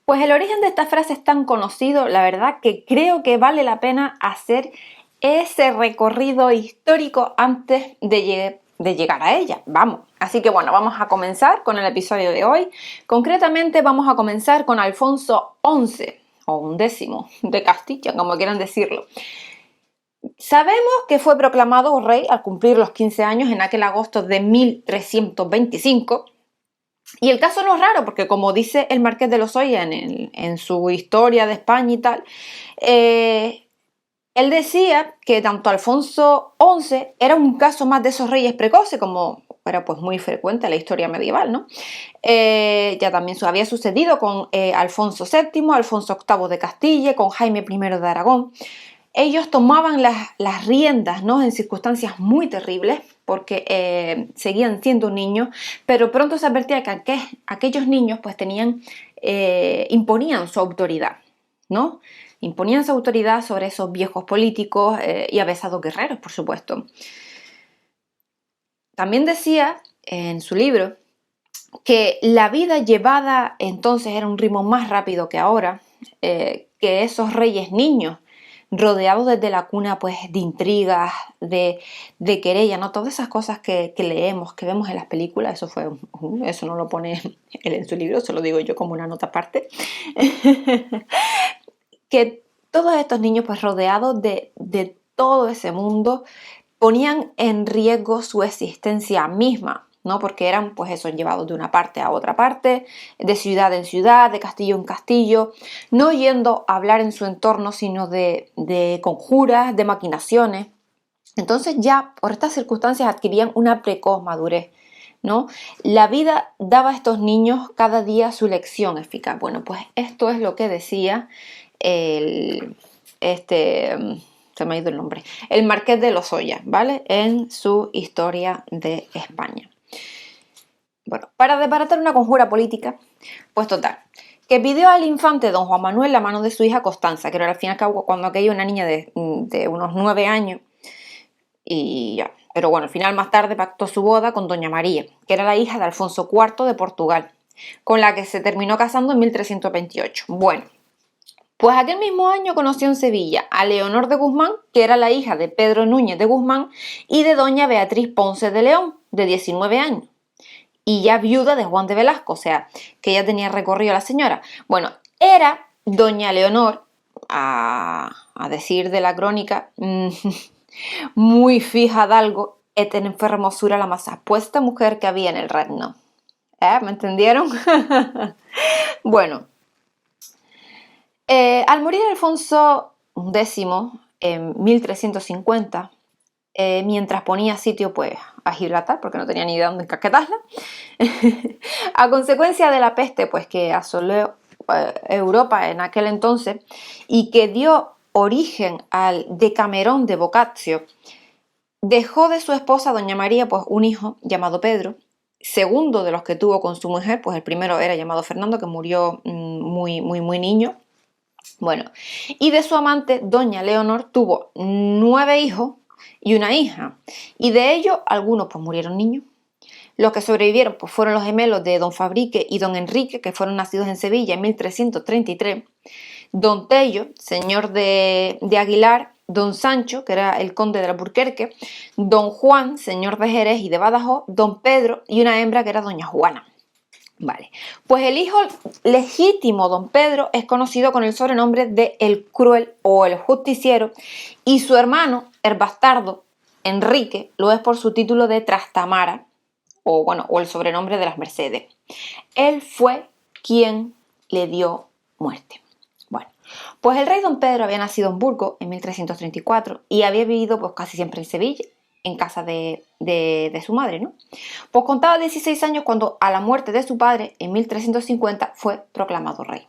Pues el origen de esta frase es tan conocido, la verdad que creo que vale la pena hacer ese recorrido histórico antes de llegar a ella. Vamos. Así que bueno, vamos a comenzar con el episodio de hoy. Concretamente vamos a comenzar con Alfonso XI, o XI, de Castilla, como quieran decirlo. Sabemos que fue proclamado rey al cumplir los 15 años en aquel agosto de 1325. Y el caso no es raro, porque como dice el Marqués de Lozoya en su historia de España y tal, él decía que tanto Alfonso XI era un caso más de esos reyes precoces, como era pues muy frecuente en la historia medieval, ¿no? Ya también había sucedido con Alfonso VII, Alfonso VIII de Castilla, con Jaime I de Aragón. Ellos tomaban las riendas, ¿no?, en circunstancias muy terribles, porque seguían siendo niños, pero pronto se advertía que aquellos niños pues imponían su autoridad, ¿no? Imponían su autoridad sobre esos viejos políticos y avesados guerreros, por supuesto. También decía en su libro que la vida llevada entonces era un ritmo más rápido que ahora, que esos reyes niños rodeados desde la cuna pues de intrigas, de querella, ¿no? Todas esas cosas que leemos, que vemos en las películas, eso no lo pone él en su libro, eso lo digo yo como una nota aparte, que todos estos niños pues rodeados de todo ese mundo ponían en riesgo su existencia misma, ¿no? Porque eran pues eso, llevados de una parte a otra parte, de ciudad en ciudad, de castillo en castillo, no yendo a hablar en su entorno, sino de conjuras, de maquinaciones. Entonces ya por estas circunstancias adquirían una precoz madurez, ¿no? La vida daba a estos niños cada día su lección eficaz. Bueno, pues esto es lo que decía se me ha ido el nombre, el Marqués de Lozoya, ¿vale? En su historia de España. Bueno, para desbaratar una conjura política, pues total, que pidió al infante don Juan Manuel la mano de su hija Constanza, que era al fin y al cabo cuando aquella una niña de unos 9 años, y ya. Pero bueno, al final más tarde pactó su boda con doña María, que era la hija de Alfonso IV de Portugal, con la que se terminó casando en 1328. Bueno, pues aquel mismo año conoció en Sevilla a Leonor de Guzmán, que era la hija de Pedro Núñez de Guzmán y de doña Beatriz Ponce de León, de 19 años, y ya viuda de Juan de Velasco, o sea, que ya tenía recorrido la señora. Bueno, era doña Leonor, a decir de la crónica, muy fija de algo, en hermosura la más apuesta mujer que había en el reino. ¿Me entendieron? Bueno, al morir Alfonso X en 1350, mientras ponía sitio pues a Gibraltar, porque no tenía ni idea dónde encasquetarla, a consecuencia de la peste pues que asoló Europa en aquel entonces y que dio origen al Decamerón de Boccaccio, dejó de su esposa doña María pues un hijo llamado Pedro, segundo de los que tuvo con su mujer, pues el primero era llamado Fernando, que murió muy niño. Bueno, y de su amante, doña Leonor, tuvo 9 hijos y una hija, y de ellos algunos pues murieron niños. Los que sobrevivieron pues fueron los gemelos de don Fabrique y don Enrique, que fueron nacidos en Sevilla en 1333, don Tello, señor de Aguilar, don Sancho, que era el conde de Alburquerque, don Juan, señor de Jerez y de Badajoz, don Pedro y una hembra que era doña Juana. Vale, pues el hijo legítimo, don Pedro, es conocido con el sobrenombre de el Cruel o el Justiciero, y su hermano, el bastardo, Enrique, lo es por su título de Trastamara, o el sobrenombre de las Mercedes. Él fue quien le dio muerte. Bueno, pues el rey don Pedro había nacido en Burgos en 1334 y había vivido pues casi siempre en Sevilla, en casa de su madre, ¿no? Pues contaba 16 años cuando, a la muerte de su padre, en 1350, fue proclamado rey.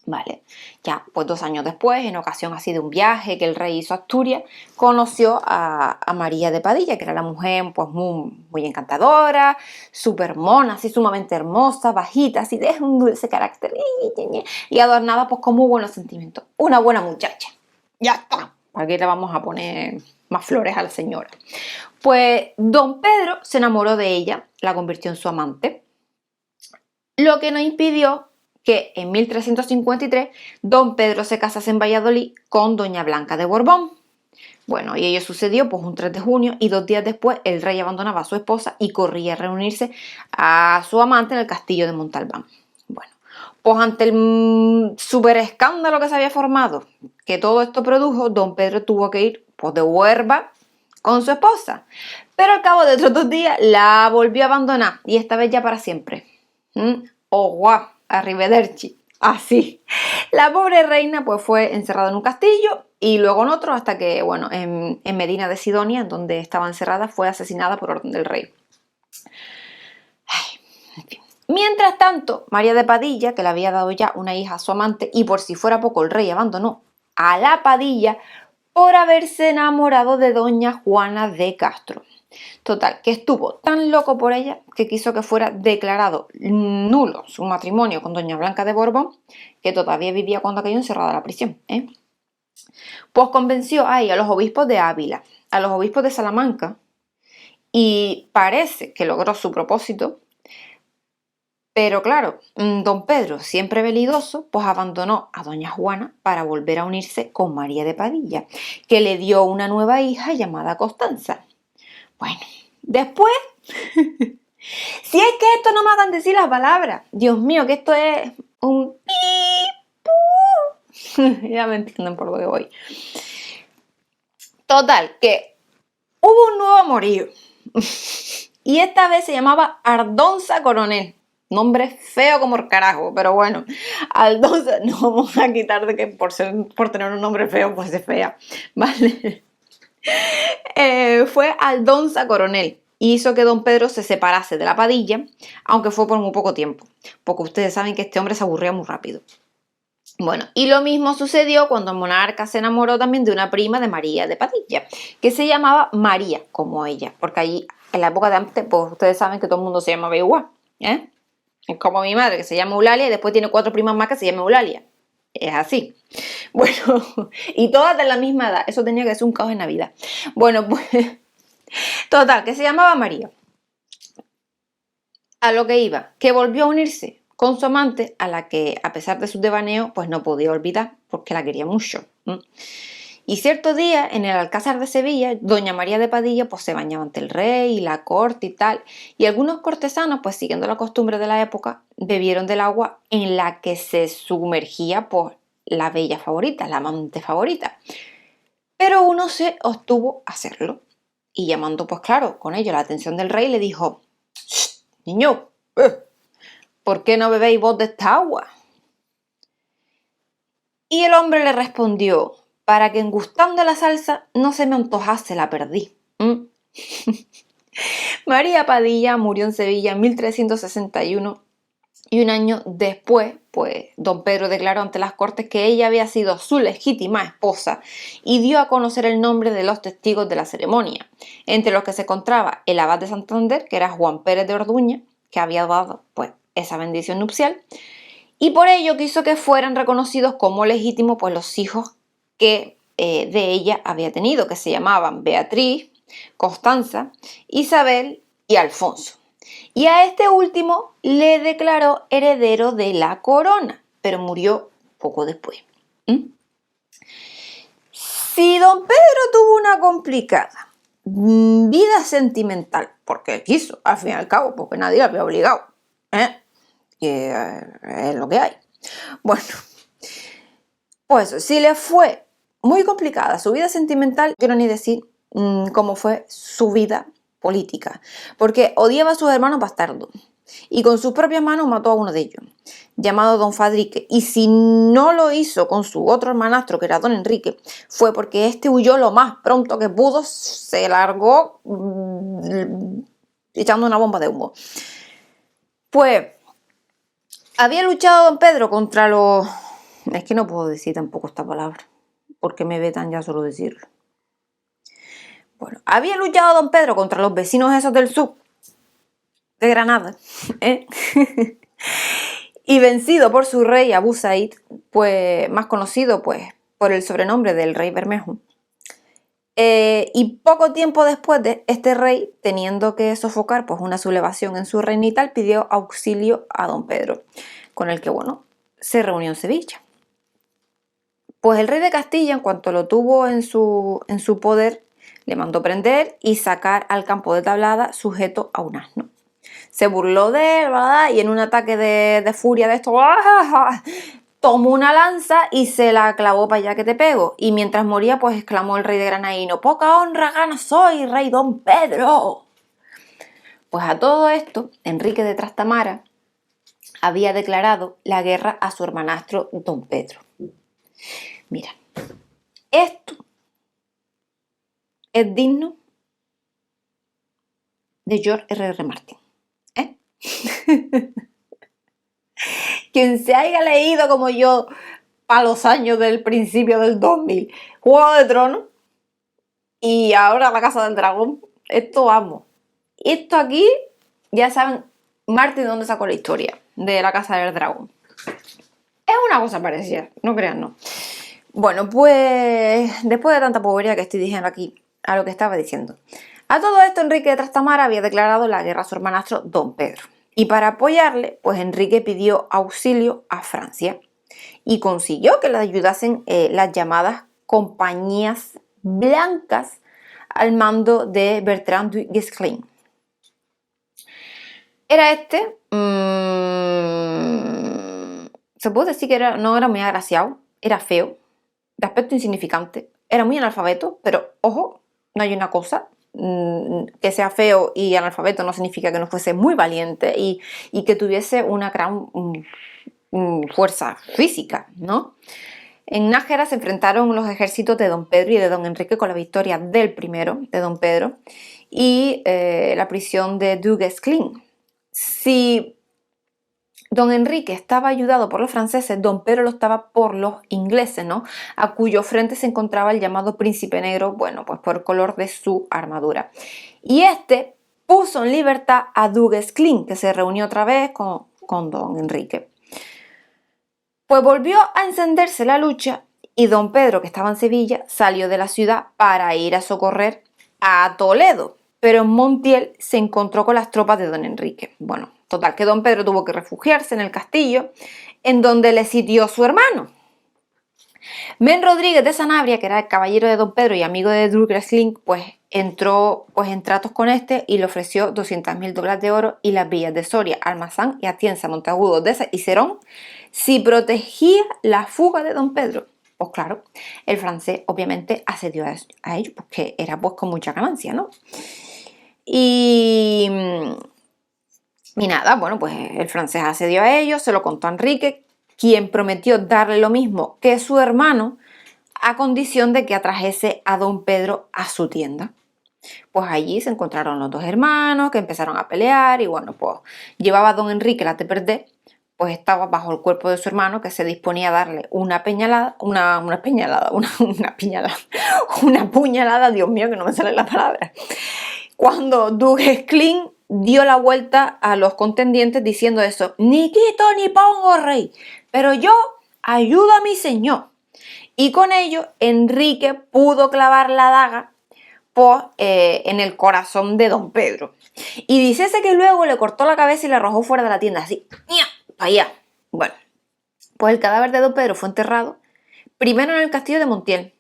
Vale, ya pues 2 años después, en ocasión así de un viaje que el rey hizo a Asturias, conoció a María de Padilla, que era la mujer pues muy encantadora, súper mona, así sumamente hermosa, bajita, así de un dulce carácter y adornada pues con muy buenos sentimientos. Una buena muchacha. Ya está. ¿Para qué le vamos a poner más flores a la señora? Pues don Pedro se enamoró de ella, la convirtió en su amante, lo que no impidió que en 1353 don Pedro se casase en Valladolid con doña Blanca de Borbón. Bueno, y ello sucedió pues un 3 de junio y 2 días después el rey abandonaba a su esposa y corría a reunirse a su amante en el castillo de Montalbán. Bueno, pues ante el súper escándalo que se había formado, que todo esto produjo, don Pedro tuvo que ir pues de Huelva con su esposa. Pero al cabo de otros 2 días la volvió a abandonar y esta vez ya para siempre. ¡Oh, guau! Arrivederci. Así. La pobre reina pues fue encerrada en un castillo y luego en otro hasta que, bueno, en Medina de Sidonia, en donde estaba encerrada, fue asesinada por orden del rey. Ay, en fin. Mientras tanto, María de Padilla, que le había dado ya una hija a su amante y por si fuera poco el rey abandonó a la Padilla por haberse enamorado de doña Juana de Castro. Total, que estuvo tan loco por ella que quiso que fuera declarado nulo su matrimonio con doña Blanca de Borbón, que todavía vivía cuando cayó encerrada en la prisión. Pues convenció a los obispos de Ávila, a los obispos de Salamanca, y parece que logró su propósito, pero claro, don Pedro, siempre velidoso, pues abandonó a doña Juana para volver a unirse con María de Padilla, que le dio una nueva hija llamada Constanza. Bueno, después, si es que esto no me hagan decir las palabras, Dios mío, que esto es un ya me entienden por lo que voy. Total, que hubo un nuevo amorío y esta vez se llamaba Aldonza Coronel. Nombre feo como el carajo, pero bueno, Aldonza, no vamos a quitar de que por tener un nombre feo, pues es fea, ¿vale? Fue Aldonza Coronel y hizo que don Pedro se separase de la Padilla, aunque fue por muy poco tiempo, porque ustedes saben que este hombre se aburría muy rápido. Bueno, y lo mismo sucedió cuando el monarca se enamoró también de una prima de María de Padilla, que se llamaba María, como ella, porque allí en la época de antes, pues ustedes saben que todo el mundo se llamaba igual, ¿eh? Es como mi madre, que se llama Eulalia, y después tiene 4 primas más que se llaman Eulalia. Es así. Bueno, y todas de la misma edad. Eso tenía que ser un caos en Navidad. Bueno, pues, total, que se llamaba María. A lo que iba, que volvió a unirse con su amante, a la que, a pesar de sus devaneos, pues no podía olvidar, porque la quería mucho. Y cierto día, en el Alcázar de Sevilla, doña María de Padilla pues se bañaba ante el rey y la corte y tal, y algunos cortesanos, pues siguiendo la costumbre de la época, bebieron del agua en la que se sumergía pues la bella favorita, la amante favorita. Pero uno se obtuvo a hacerlo, y llamando pues claro, con ello la atención del rey, le dijo: niño, ¿por qué no bebéis vos de esta agua? Y el hombre le respondió: para que en gustando la salsa no se me antojase la perdí. María Padilla murió en Sevilla en 1361 y un año después, pues don Pedro declaró ante las cortes que ella había sido su legítima esposa y dio a conocer el nombre de los testigos de la ceremonia, entre los que se encontraba el abad de Santander, que era Juan Pérez de Orduña, que había dado pues esa bendición nupcial, y por ello quiso que fueran reconocidos como legítimos pues los hijos que de ella había tenido, que se llamaban Beatriz, Constanza, Isabel y Alfonso. Y a este último le declaró heredero de la corona, pero murió poco después. Si don Pedro tuvo una complicada vida sentimental, porque quiso, al fin y al cabo, porque nadie le había obligado, que es lo que hay. Bueno, pues si le fue muy complicada su vida sentimental, no quiero ni decir cómo fue su vida política, porque odiaba a sus hermanos bastardos y con sus propias manos mató a uno de ellos, llamado don Fadrique, y si no lo hizo con su otro hermanastro, que era don Enrique, fue porque este huyó lo más pronto que pudo, se largó echando una bomba de humo. Pues había luchado don Pedro contra los... Es que no puedo decir tampoco esta palabra, porque me vetan ya solo decirlo. Bueno, había luchado don Pedro contra los vecinos esos del sur, de Granada, y vencido por su rey Abu Said, pues más conocido pues por el sobrenombre del rey Bermejo. Y poco tiempo después de este rey, teniendo que sofocar pues una sublevación en su reino y tal, pidió auxilio a don Pedro, con el que, bueno, se reunió en Sevilla. Pues el rey de Castilla, en cuanto lo tuvo en su poder, le mandó prender y sacar al campo de Tablada sujeto a un asno. Se burló de él, ¿verdad? Y en un ataque de furia de esto, ¡ah! Tomó una lanza y se la clavó para allá que te pego. Y mientras moría, pues exclamó el rey de Granaíno: ¡poca honra gana soy, rey don Pedro! Pues a todo esto, Enrique de Trastamara había declarado la guerra a su hermanastro don Pedro. Mira, esto es digno de George R.R. Martin. Quien se haya leído como yo a los años del principio del 2000 Juego de Tronos y ahora La Casa del Dragón, esto vamos. Esto aquí, ya saben, Martin dónde sacó la historia de La Casa del Dragón. Es una cosa parecida, no crean, no. Bueno, pues después de tanta pobreza que estoy diciendo aquí, a lo que estaba diciendo. A todo esto, Enrique de Trastamara había declarado la guerra a su hermanastro don Pedro. Y para apoyarle, pues Enrique pidió auxilio a Francia y consiguió que le ayudasen las llamadas compañías blancas al mando de Bertrand du Guesclin. Era se puede decir que no era muy agraciado, era feo, de aspecto insignificante, era muy analfabeto, pero ojo, no hay una cosa, que sea feo y analfabeto no significa que no fuese muy valiente y que tuviese una gran fuerza física, ¿no? En Nájera se enfrentaron los ejércitos de don Pedro y de don Enrique con la victoria del primero, de don Pedro, y la prisión de Du Guesclin. Si don Enrique estaba ayudado por los franceses, don Pedro lo estaba por los ingleses, ¿no? A cuyo frente se encontraba el llamado príncipe negro, bueno, pues por el color de su armadura. Y este puso en libertad a Du Guesclin, que se reunió otra vez con don Enrique. Pues volvió a encenderse la lucha y don Pedro, que estaba en Sevilla, salió de la ciudad para ir a socorrer a Toledo. Pero en Montiel se encontró con las tropas de don Enrique. Bueno, total, que don Pedro tuvo que refugiarse en el castillo, en donde le sitió su hermano. Men Rodríguez de Sanabria, que era el caballero de don Pedro y amigo de Du Guesclin, pues entró en tratos con este y le ofreció 200.000 doblas de oro y las villas de Soria, Almazán y Atienza, Monteagudo, Deza y Serón si protegía la fuga de don Pedro. Pues claro, el francés obviamente accedió a ello porque era pues con mucha ganancia, ¿no? Y nada, bueno, pues el francés accedió a ello, se lo contó a Enrique, quien prometió darle lo mismo que su hermano a condición de que atrajese a don Pedro a su tienda. Pues allí se encontraron los dos hermanos que empezaron a pelear y bueno, pues llevaba a don Enrique la de perder, pues estaba bajo el cuerpo de su hermano que se disponía a darle una puñalada, Dios mío, que no me sale la palabra. Cuando Du Guesclin dio la vuelta a los contendientes diciendo eso: ni quito ni pongo, rey, pero yo ayudo a mi señor. Y con ello Enrique pudo clavar la daga en el corazón de don Pedro. Y dícese que luego le cortó la cabeza y le arrojó fuera de la tienda, así, para allá. Bueno, pues el cadáver de don Pedro fue enterrado primero en el castillo de Montiel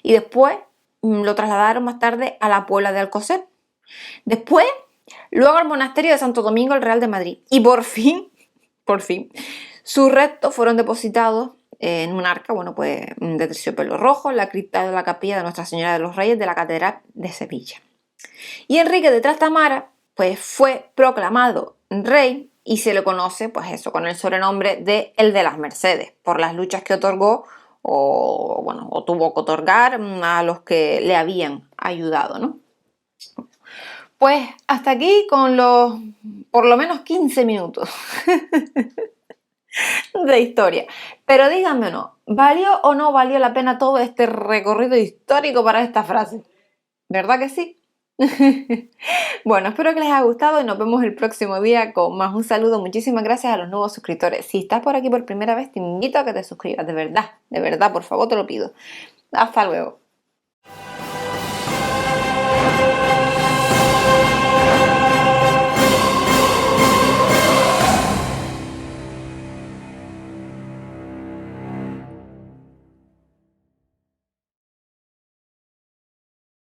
y después lo trasladaron más tarde a la Puebla de Alcocer. Después, luego al monasterio de Santo Domingo el Real de Madrid. Y por fin, sus restos fueron depositados en un arca, bueno, pues de terciopelo rojo, en la cripta de la capilla de Nuestra Señora de los Reyes de la Catedral de Sevilla. Y Enrique de Trastamara, pues fue proclamado rey y se le conoce, pues eso, con el sobrenombre de el de las Mercedes, por las luchas que otorgó o tuvo que otorgar a los que le habían ayudado, ¿no? Pues hasta aquí con los por lo menos 15 minutos de historia. Pero díganme o no, ¿valió o no valió la pena todo este recorrido histórico para esta frase? ¿Verdad que sí? Bueno, espero que les haya gustado y nos vemos el próximo día con más. Un saludo, muchísimas gracias a los nuevos suscriptores. Si estás por aquí por primera vez, te invito a que te suscribas, de verdad, por favor te lo pido. Hasta luego.